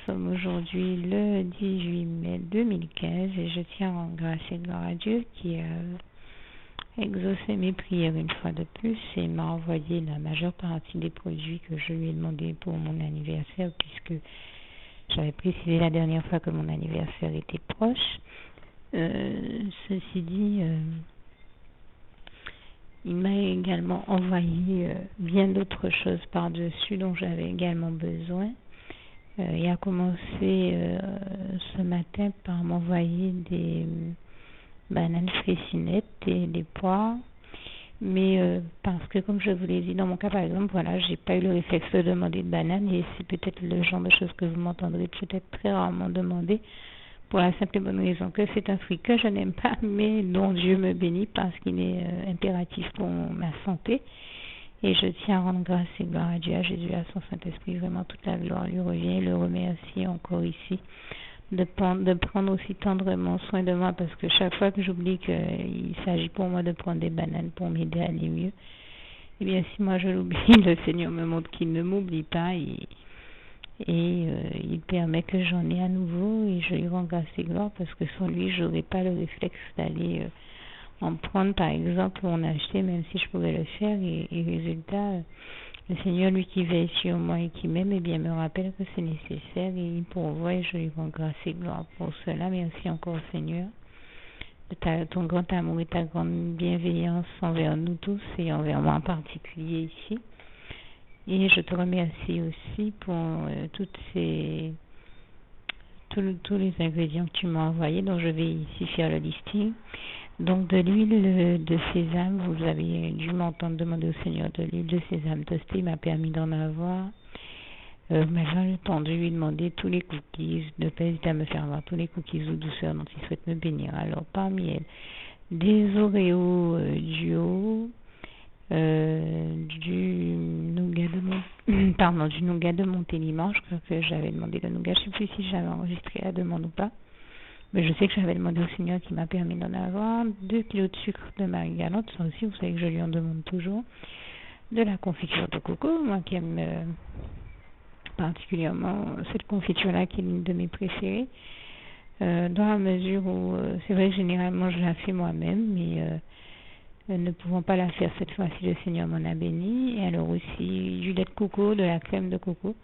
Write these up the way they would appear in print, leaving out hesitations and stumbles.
sommes aujourd'hui le 18 mai 2015 et je tiens à rendre grâce et gloire à Dieu qui a exaucé mes prières une fois de plus et m'a envoyé la majeure partie des produits que je lui ai demandé pour mon anniversaire, puisque j'avais précisé la dernière fois que mon anniversaire était proche. Ceci dit, il m'a également envoyé bien d'autres choses par-dessus dont j'avais également besoin. Il a commencé ce matin par m'envoyer des bananes fraissinettes et des poires. Mais parce que, comme je vous l'ai dit, dans mon cas par exemple, voilà, j'ai pas eu le réflexe de demander de bananes et c'est peut-être le genre de choses que vous m'entendrez peut-être très rarement demander, pour la simple et bonne raison que c'est un fruit que je n'aime pas, mais dont Dieu me bénit parce qu'il est impératif pour ma santé. Et je tiens à rendre grâce et gloire à Dieu, à Jésus, à son Saint-Esprit. Vraiment, toute la gloire lui revient. Le remercie encore ici de prendre aussi tendrement soin de moi, parce que chaque fois que j'oublie qu'il s'agit pour moi de prendre des bananes pour m'aider à aller mieux, eh bien, si moi je l'oublie, le Seigneur me montre qu'il ne m'oublie pas et il permet que j'en ai à nouveau et je lui rends grâce et gloire, parce que sans lui, je n'aurais pas le réflexe d'aller en prendre, par exemple, ou en acheter, même si je pourrais le faire. Et résultat, le Seigneur, lui qui veille sur moi et qui m'aime, eh bien, me rappelle que c'est nécessaire et il pourvoit et je lui rends grâce et gloire pour cela. Merci encore, Seigneur, de ton grand amour et ta grande bienveillance envers nous tous et envers moi en particulier ici. Et je te remercie aussi pour tous les ingrédients que tu m'as envoyés, dont je vais ici faire le listing. Donc, de l'huile de sésame, vous avez dû m'entendre demander au Seigneur de l'huile de sésame tostée, il m'a permis d'en avoir. Vous m'avez entendu lui demander tous les cookies, ne pas hésiter à me faire voir tous les cookies ou douceurs dont il souhaite me bénir. Alors, parmi elles, des Oreos duo, du nougat du nougat de Montélimar. Je crois que j'avais demandé le nougat, je ne sais plus si j'avais enregistré la demande ou pas, mais je sais que j'avais demandé au Seigneur qui m'a permis d'en avoir. 2 kilos de sucre de Marie-Galante, ça aussi vous savez que je lui en demande toujours. De la confiture de coco, moi qui aime particulièrement cette confiture là qui est l'une de mes préférées, dans la mesure où c'est vrai que généralement je la fais moi-même, mais ne pouvant pas la faire cette fois-ci, le Seigneur m'en a béni. Et alors aussi du lait de coco, de la crème de coco,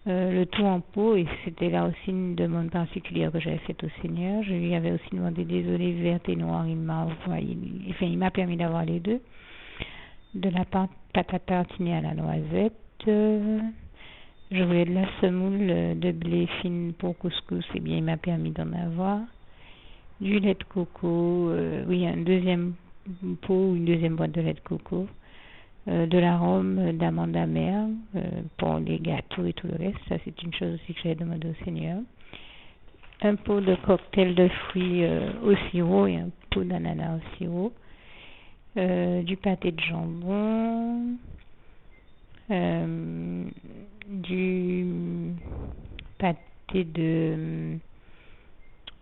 le tout en pot, et c'était là aussi une demande particulière que j'avais faite au Seigneur. Je lui avais aussi demandé des olives vertes et noires, il m'a permis d'avoir les deux. De la pâte à tartiner à la noisette, je voulais de la semoule de blé fine pour couscous, et bien il m'a permis d'en avoir. Du lait de coco, un deuxième pot ou une deuxième boîte de lait de coco, de l'arôme d'amande amère pour les gâteaux et tout le reste. Ça, c'est une chose aussi que j'avais demandé au Seigneur. Un pot de cocktail de fruits au sirop et un pot d'ananas au sirop. Du pâté de jambon, du pâté de...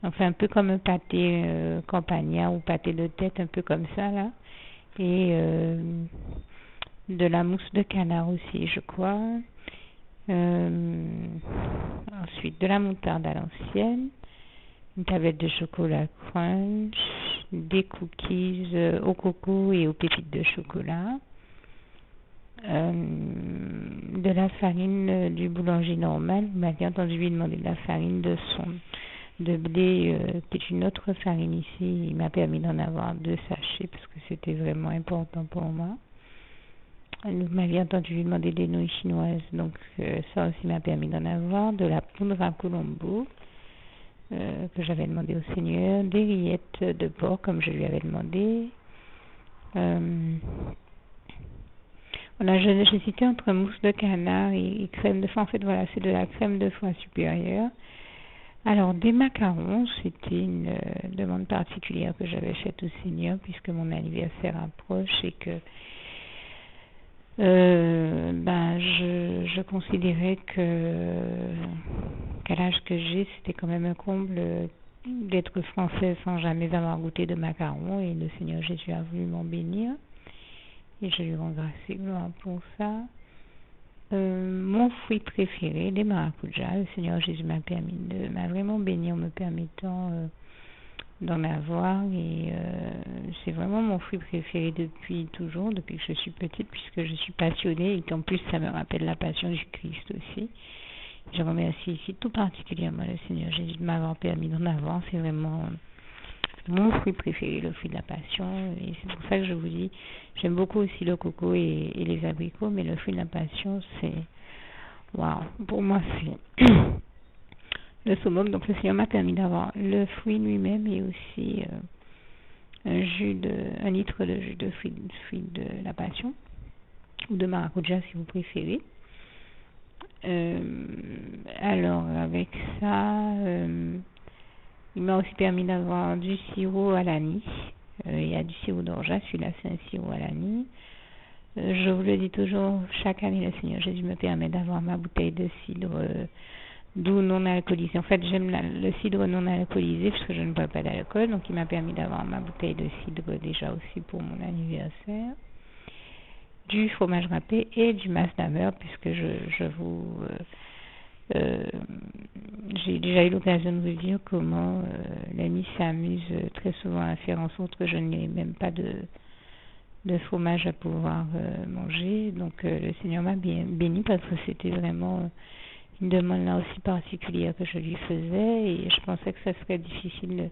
Enfin, un peu comme un pâté campagnard ou pâté de tête, un peu comme ça, là. Et de la mousse de canard aussi, je crois. Ensuite, de la moutarde à l'ancienne, une tablette de chocolat crunch, des cookies au coco et aux pépites de chocolat, de la farine du boulanger normal. Vous m'avez entendu lui demander de la farine de blé, qui est une autre farine ici. Il m'a permis d'en avoir 2 sachets parce que c'était vraiment important pour moi. Vous m'avez entendu lui demander des nouilles chinoises, donc ça aussi m'a permis d'en avoir. De la poudre à Colombo, que j'avais demandé au Seigneur. Des rillettes de porc comme je lui avais demandé. Voilà, j'hésitais entre mousse de canard et crème de foie. En fait, voilà, c'est de la crème de foie supérieure. Alors, des macarons, c'était une demande particulière que j'avais faite au Seigneur puisque mon anniversaire approche et que je considérais qu'à l'âge que j'ai, c'était quand même un comble d'être française sans jamais avoir goûté de macarons, et le Seigneur Jésus a voulu m'en bénir et je lui rends grâce et gloire pour ça. Mon fruit préféré, les maracujas. Le Seigneur Jésus m'a vraiment béni en me permettant d'en avoir et c'est vraiment mon fruit préféré depuis toujours, depuis que je suis petite, puisque je suis passionnée et qu'en plus ça me rappelle la passion du Christ aussi. Je remercie ici tout particulièrement le Seigneur Jésus de m'avoir permis d'en avoir. C'est vraiment mon fruit préféré, le fruit de la passion. Et c'est pour ça que je vous dis, j'aime beaucoup aussi le coco et les abricots, mais le fruit de la passion, c'est... Waouh, pour moi, c'est le summum. Donc le Seigneur m'a permis d'avoir le fruit lui-même et aussi un litre de jus de fruit de la passion, ou de maracuja si vous préférez. Alors avec ça, il m'a aussi permis d'avoir du sirop à l'anis. Il y a du sirop d'orgeat, celui-là c'est un sirop à l'anis. Je vous le dis toujours, chaque année le Seigneur Jésus me permet d'avoir ma bouteille de cidre doux non alcoolisé. En fait, j'aime le cidre non alcoolisé parce que je ne bois pas d'alcool, donc il m'a permis d'avoir ma bouteille de cidre déjà aussi pour mon anniversaire. Du fromage râpé et du massamer, puisque j'ai déjà eu l'occasion de vous dire comment l'ami s'amuse très souvent à faire en sorte que je n'ai même pas de fromage à pouvoir manger. Donc le Seigneur m'a bien béni parce que c'était vraiment une demande là aussi particulière que je lui faisais et je pensais que ça serait difficile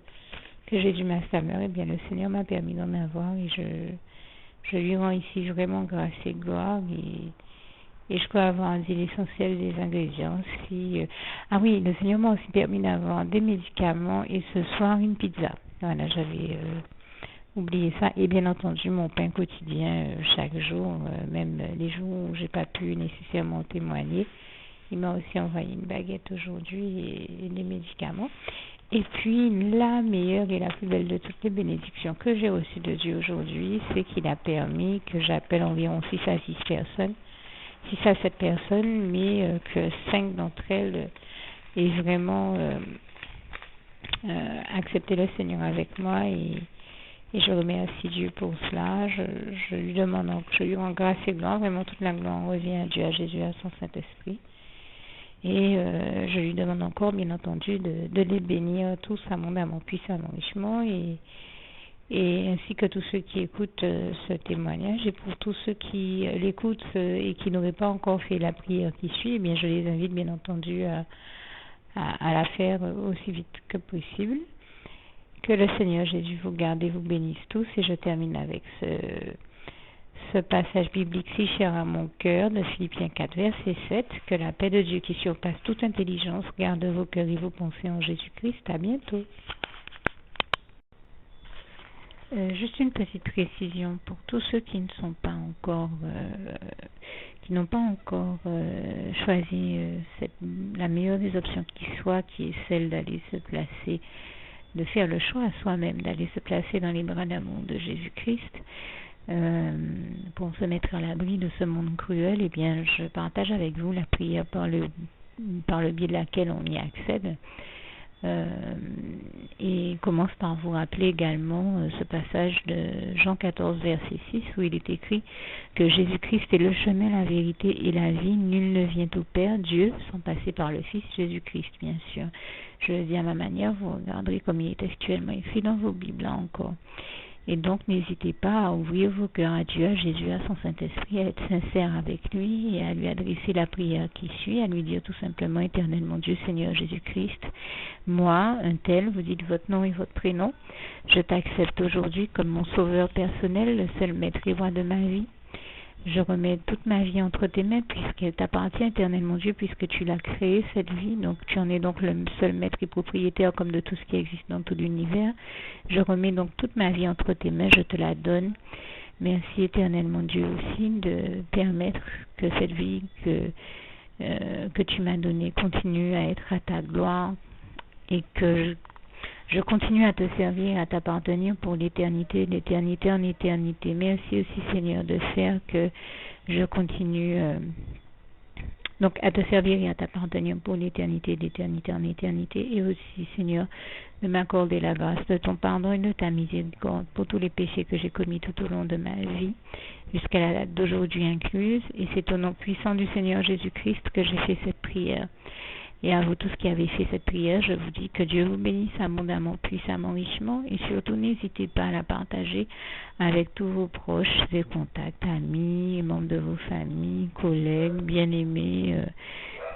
que j'ai du massamer. Et bien le Seigneur m'a permis d'en avoir et je lui rends ici vraiment grâce et gloire et je crois avoir dit l'essentiel des ingrédients. Ah oui, le Seigneur m'a aussi permis d'avoir des médicaments et ce soir une pizza. Voilà, j'avais oublié ça. Et bien entendu, mon pain quotidien chaque jour, même les jours où j'ai pas pu nécessairement témoigner. Il m'a aussi envoyé une baguette aujourd'hui et des médicaments. Et puis, la meilleure et la plus belle de toutes les bénédictions que j'ai reçues de Dieu aujourd'hui, c'est qu'il a permis que j'appelle environ 6 à 6 personnes, 6 à 7 personnes, mais que 5 d'entre elles aient vraiment accepté le Seigneur avec moi et je remercie Dieu pour cela. Je lui demande, je lui rends grâce et gloire. Vraiment, toute la gloire revient à Dieu, à Jésus, à son Saint-Esprit. Et je lui demande encore, bien entendu, de les bénir tous abondamment, puissamment, richement, et ainsi que tous ceux qui écoutent ce témoignage. Et pour tous ceux qui l'écoutent et qui n'auraient pas encore fait la prière qui suit, eh bien, je les invite, bien entendu, à la faire aussi vite que possible. Que le Seigneur Jésus vous garde et vous bénisse tous. Et je termine avec ce passage biblique si cher à mon cœur de Philippiens 4, verset 7. Que la paix de Dieu qui surpasse toute intelligence garde vos cœurs et vos pensées en Jésus-Christ. À bientôt. Juste une petite précision pour tous ceux qui ne sont pas encore, qui n'ont pas encore choisi la meilleure des options qui soit, qui est celle d'aller se placer, de faire le choix à soi-même, d'aller se placer dans les bras d'amour de Jésus-Christ. Pour se mettre à l'abri de ce monde cruel, eh bien, je partage avec vous la prière par le biais de laquelle on y accède. Et commence par vous rappeler également ce passage de Jean 14, verset 6, où il est écrit que Jésus-Christ est le chemin, la vérité et la vie. Nul ne vient au Père, Dieu, sans passer par le Fils Jésus-Christ, bien sûr. Je le dis à ma manière, vous regarderez comme il est textuellement écrit dans vos Bibles, là encore. Et donc, n'hésitez pas à ouvrir vos cœurs à Dieu, à Jésus, à son Saint-Esprit, à être sincère avec lui et à lui adresser la prière qui suit, à lui dire tout simplement, Éternel mon Dieu, Seigneur Jésus-Christ, moi, un tel, vous dites votre nom et votre prénom, je t'accepte aujourd'hui comme mon sauveur personnel, le seul maître et roi de ma vie. Je remets toute ma vie entre tes mains puisqu'elle t'appartient, Éternel mon Dieu, puisque tu l'as créée, cette vie. Donc tu en es donc le seul maître et propriétaire comme de tout ce qui existe dans tout l'univers. Je remets donc toute ma vie entre tes mains, je te la donne. Merci, Éternel mon Dieu, aussi de permettre que cette vie que tu m'as donnée continue à être à ta gloire et que je continue à te servir, à t'appartenir pour l'éternité, d'éternité en éternité. Merci aussi, Seigneur, de faire que je continue Donc, à te servir et à t'appartenir pour l'éternité, d'éternité en éternité. Et aussi, Seigneur, de m'accorder la grâce de ton pardon et de ta miséricorde pour tous les péchés que j'ai commis tout au long de ma vie, jusqu'à la date d'aujourd'hui incluse. Et c'est au nom puissant du Seigneur Jésus-Christ que j'ai fait cette prière. Et à vous tous qui avez fait cette prière, je vous dis que Dieu vous bénisse abondamment, puissamment, richement. Et surtout, n'hésitez pas à la partager avec tous vos proches et contacts, amis, membres de vos familles, collègues, bien-aimés,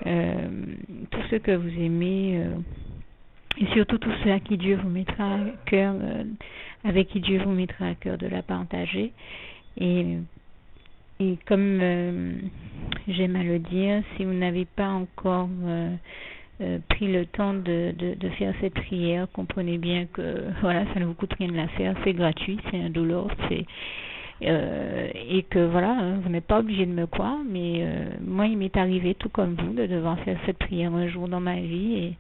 tous ceux que vous aimez. Et surtout tous ceux à qui Dieu vous mettra à cœur, avec qui Dieu vous mettra à cœur de la partager. Et comme j'aime à le dire, si vous n'avez pas encore pris le temps de faire cette prière, comprenez bien que voilà, ça ne vous coûte rien de la faire, c'est gratuit, c'est indolore, et que voilà, vous n'êtes pas obligé de me croire, mais moi il m'est arrivé tout comme vous de devoir faire cette prière un jour dans ma vie,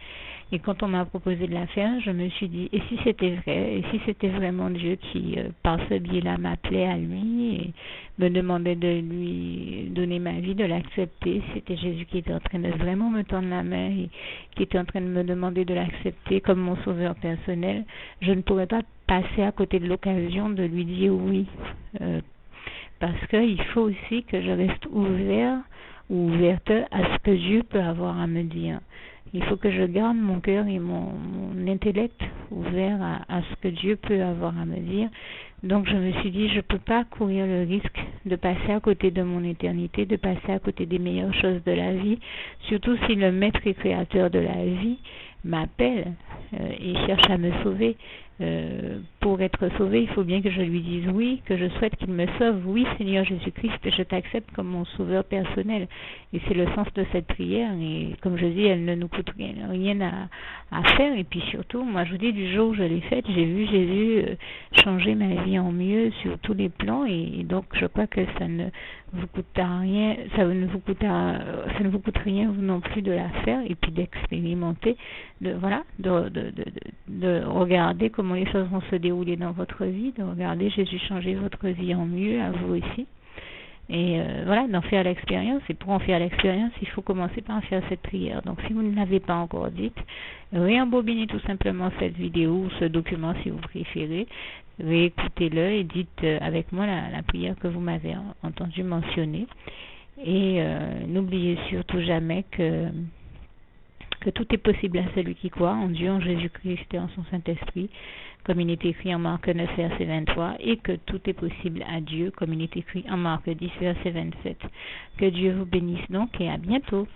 et quand on m'a proposé de la faire, je me suis dit, et si c'était vrai, et si c'était vraiment Dieu qui, par ce biais-là, m'appelait à lui et me demandait de lui donner ma vie, de l'accepter, c'était Jésus qui était en train de vraiment me tendre la main et qui était en train de me demander de l'accepter comme mon sauveur personnel, je ne pourrais pas passer à côté de l'occasion de lui dire oui, parce qu'il faut aussi que je reste ouvert ou ouverte à ce que Dieu peut avoir à me dire. Il faut que je garde mon cœur et mon intellect ouvert à ce que Dieu peut avoir à me dire. Donc je me suis dit, je ne peux pas courir le risque de passer à côté de mon éternité, de passer à côté des meilleures choses de la vie, surtout si le maître et créateur de la vie m'appelle et cherche à me sauver. Pour être sauvé, il faut bien que je lui dise oui, que je souhaite qu'il me sauve. Oui, Seigneur Jésus-Christ, je t'accepte comme mon sauveur personnel. Et c'est le sens de cette prière. Et comme je dis, elle ne nous coûte rien à faire. Et puis surtout, moi je vous dis, du jour où je l'ai faite, j'ai vu Jésus changer ma vie en mieux sur tous les plans. Et donc je crois que ça ne vous coûte rien, ça ne vous coûte rien vous non plus de la faire et puis d'expérimenter, de regarder comment les choses vont se dérouler dans votre vie, de regarder Jésus changer votre vie en mieux, à vous aussi. Et voilà, d'en faire l'expérience. Et pour en faire l'expérience, il faut commencer par faire cette prière. Donc si vous ne l'avez pas encore dite, réembobinez tout simplement cette vidéo ou ce document si vous préférez, réécoutez-le et dites avec moi la prière que vous m'avez entendu mentionner. Et n'oubliez surtout jamais que tout est possible à celui qui croit en Dieu, en Jésus-Christ et en son Saint-Esprit, comme il est écrit en Marc 9, verset 23, et que tout est possible à Dieu, comme il est écrit en Marc 10, verset 27. Que Dieu vous bénisse donc et à bientôt.